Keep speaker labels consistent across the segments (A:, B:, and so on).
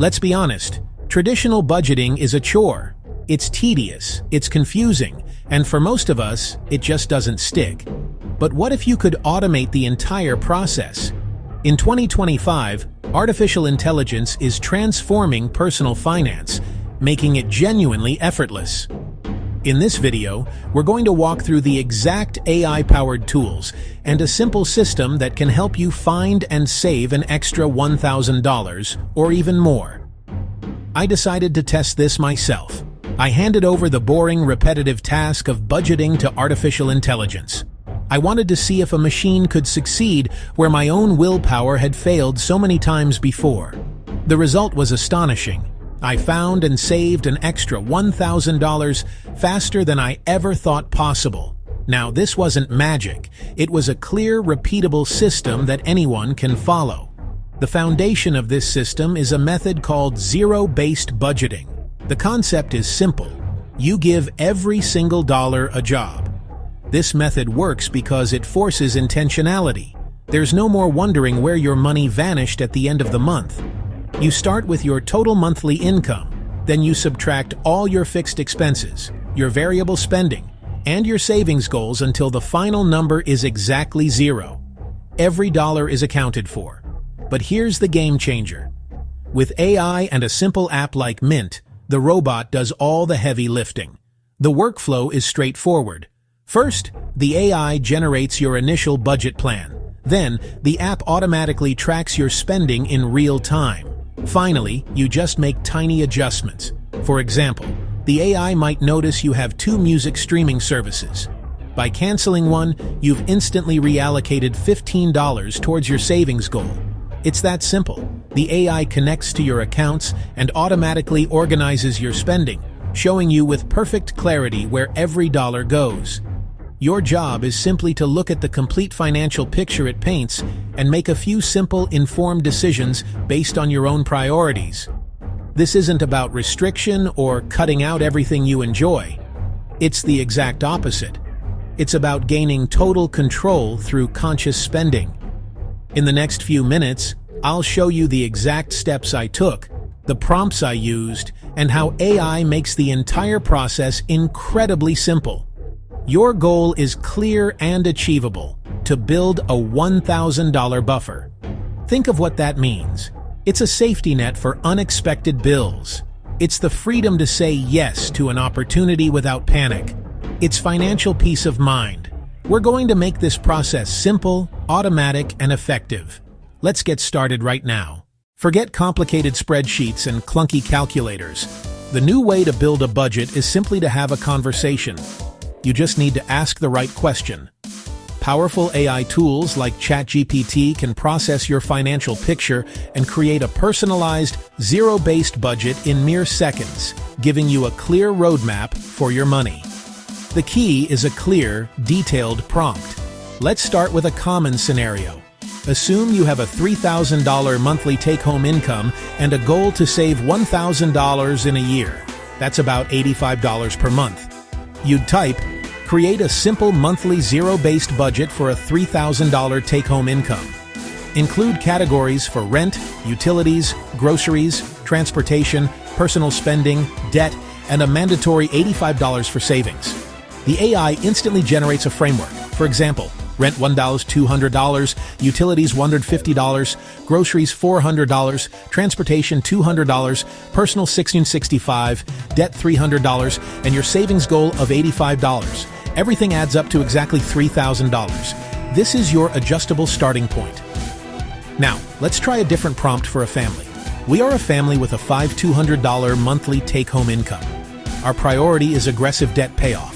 A: Let's be honest, traditional budgeting is a chore. It's tedious, it's confusing, and for most of us, it just doesn't stick. But what if you could automate the entire process? In 2025, artificial intelligence is transforming personal finance, making it genuinely effortless. In this video, we're going to walk through the exact AI-powered tools and a simple system that can help you find and save an extra $1,000 or even more. I decided to test this myself. I handed over the boring, repetitive task of budgeting to artificial intelligence. I wanted to see if a machine could succeed where my own willpower had failed so many times before. The result was astonishing. I found and saved an extra $1,000 faster than I ever thought possible. Now, this wasn't magic. It was a clear, repeatable system that anyone can follow. The foundation of this system is a method called zero-based budgeting. The concept is simple. You give every single dollar a job. This method works because it forces intentionality. There's no more wondering where your money vanished at the end of the month. You start with your total monthly income, then you subtract all your fixed expenses, your variable spending, and your savings goals until the final number is exactly zero. Every dollar is accounted for. But here's the game changer. With AI and a simple app like Mint, the robot does all the heavy lifting. The workflow is straightforward. First, the AI generates your initial budget plan. Then, the app automatically tracks your spending in real time. Finally, you just make tiny adjustments. For example, the AI might notice you have 2 music streaming services. By canceling one, you've instantly reallocated $15 towards your savings goal. It's that simple. The AI connects to your accounts and automatically organizes your spending, showing you with perfect clarity where every dollar goes. Your job is simply to look at the complete financial picture it paints and make a few simple, informed decisions based on your own priorities. This isn't about restriction or cutting out everything you enjoy. It's the exact opposite. It's about gaining total control through conscious spending. In the next few minutes, I'll show you the exact steps I took, the prompts I used, and how AI makes the entire process incredibly simple. Your goal is clear and achievable: to build a $1,000 buffer. Think of what that means. It's a safety net for unexpected bills. It's the freedom to say yes to an opportunity without panic. It's financial peace of mind. We're going to make this process simple, automatic, and effective. Let's get started right now. Forget complicated spreadsheets and clunky calculators. The new way to build a budget is simply to have a conversation. You just need to ask the right question. Powerful AI tools like ChatGPT can process your financial picture and create a personalized, zero-based budget in mere seconds, giving you a clear roadmap for your money. The key is a clear, detailed prompt. Let's start with a common scenario. Assume you have a $3,000 monthly take-home income and a goal to save $1,000 in a year. That's about $85 per month. You'd type, create a simple monthly zero-based budget for a $3,000 take-home income. Include categories for rent, utilities, groceries, transportation, personal spending, debt, and a mandatory $85 for savings. The AI instantly generates a framework. For example, rent $1, $200, utilities $150, groceries $400, transportation $200, personal $1,665, debt $300, and your savings goal of $85. Everything adds up to exactly $3,000. This is your adjustable starting point. Now, let's try a different prompt for a family. We are a family with a $5,200 monthly take-home income. Our priority is aggressive debt payoff.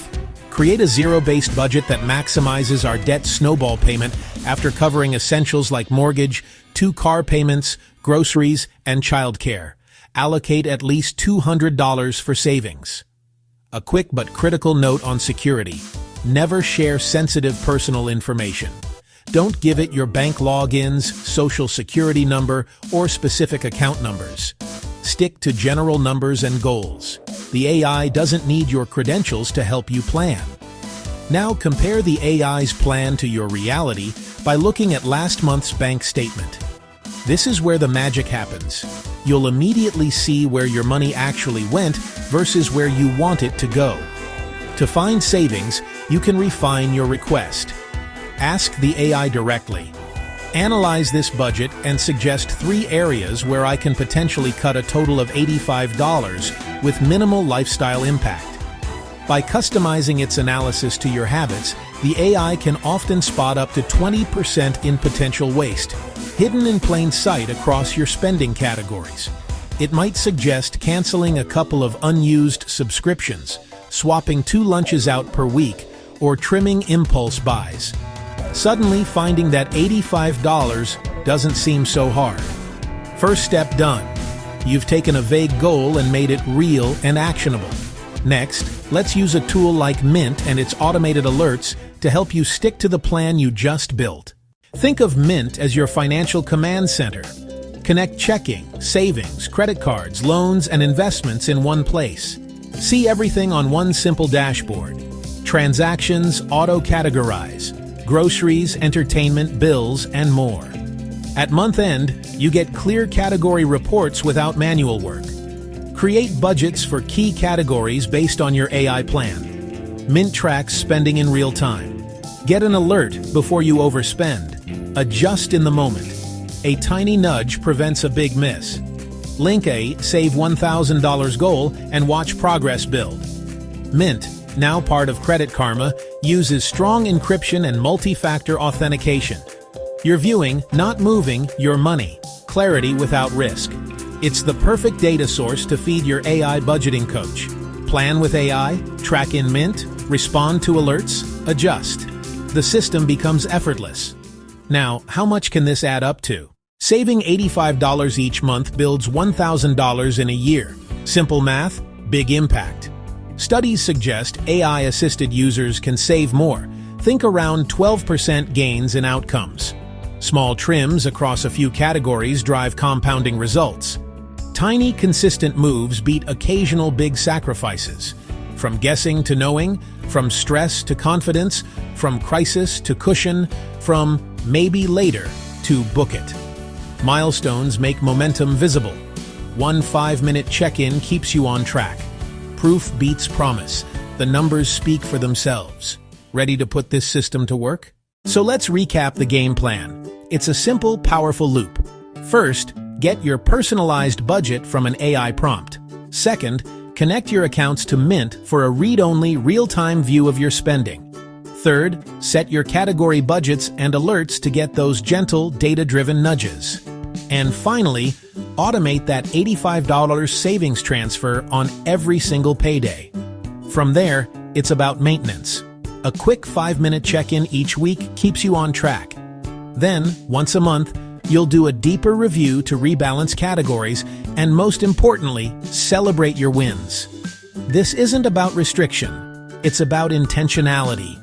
A: Create a zero-based budget that maximizes our debt snowball payment after covering essentials like mortgage, 2 car payments, groceries, and childcare. Allocate at least $200 for savings. A quick but critical note on security. Never share sensitive personal information. Don't give it your bank logins, social security number, or specific account numbers. Stick to general numbers and goals. The AI doesn't need your credentials to help you plan. Now compare the AI's plan to your reality by looking at last month's bank statement. This is where the magic happens. you'll immediately see where your money actually went versus where you want it to go. To find savings, you can refine your request. Ask the AI directly. Analyze this budget and suggest 3 areas where I can potentially cut a total of $85 with minimal lifestyle impact. By customizing its analysis to your habits, the AI can often spot up to 20% in potential waste, hidden in plain sight across your spending categories. It might suggest canceling a couple of unused subscriptions, swapping 2 lunches out per week, or trimming impulse buys. Suddenly, finding that $85 doesn't seem so hard. First step done. You've taken a vague goal and made it real and actionable. Next, let's use a tool like Mint and its automated alerts to help you stick to the plan you just built. Think of Mint as your financial command center. Connect checking, savings, credit cards, loans, and investments in one place. See everything on one simple dashboard. Transactions auto-categorize, groceries, entertainment, bills, and more. At month end, you get clear category reports without manual work. Create budgets for key categories based on your AI plan. Mint tracks spending in real time. Get an alert before you overspend. Adjust in the moment. A tiny nudge prevents a big miss. Link a save $1,000 goal and watch progress build. Mint, now part of Credit Karma, uses strong encryption and multi-factor authentication. You're viewing, not moving, your money. Clarity without risk. It's the perfect data source to feed your AI budgeting coach. Plan with AI, track in Mint, respond to alerts, adjust. The system becomes effortless. Now, how much can this add up to? Saving $85 each month builds $1,000 in a year. Simple math, big impact. Studies suggest AI-assisted users can save more. Think around 12% gains in outcomes. Small trims across a few categories drive compounding results. Tiny, consistent moves beat occasional big sacrifices. From guessing to knowing, from stress to confidence, from crisis to cushion, from maybe later to book it. Milestones make momentum visible. One 5-minute check-in keeps you on track. Proof beats promise. The numbers speak for themselves. Ready to put this system to work? So let's recap the game plan. It's a simple, powerful loop. First, get your personalized budget from an AI prompt. Second, connect your accounts to Mint for a read-only, real-time view of your spending. Third, set your category budgets and alerts to get those gentle, data-driven nudges. And finally, automate that $85 savings transfer on every single payday. From there, it's about maintenance. A quick 5-minute check-in each week keeps you on track. Then, once a month, you'll do a deeper review to rebalance categories and, most importantly, celebrate your wins. This isn't about restriction. It's about intentionality.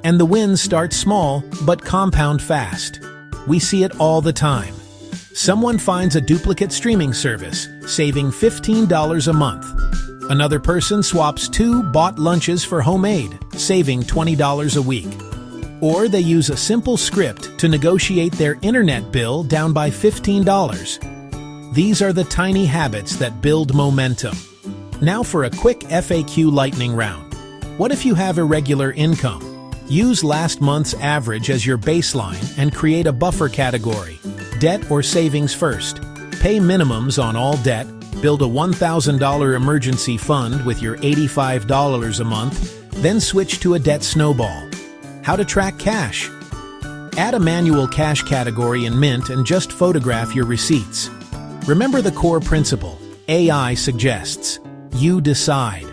A: And the wins start small, but compound fast. We see it all the time. Someone finds a duplicate streaming service, saving $15 a month. Another person swaps 2 bought lunches for homemade, saving $20 a week. Or they use a simple script to negotiate their internet bill down by $15. These are the tiny habits that build momentum. Now for a quick FAQ lightning round. What if you have irregular income? Use last month's average as your baseline and create a buffer category. Debt or savings first. Pay minimums on all debt. Build a $1,000 emergency fund with your $85 a month. Then switch to a debt snowball. How to track cash. Add a manual cash category in Mint and just photograph your receipts. Remember the core principle. AI suggests. You decide.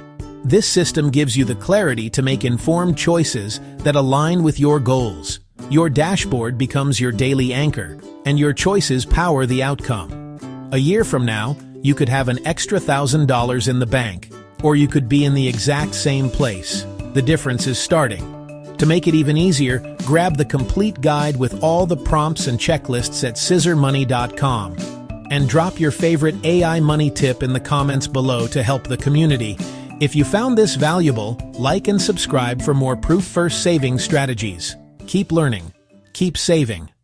A: This system gives you the clarity to make informed choices that align with your goals. Your dashboard becomes your daily anchor, and your choices power the outcome. A year from now, you could have an extra $1,000 in the bank, or you could be in the exact same place. The difference is starting. To make it even easier, grab the complete guide with all the prompts and checklists at ScissorMoney.com. And drop your favorite AI money tip in the comments below to help the community. If you found this valuable, like and subscribe for more proof-first saving strategies. Keep learning. Keep saving.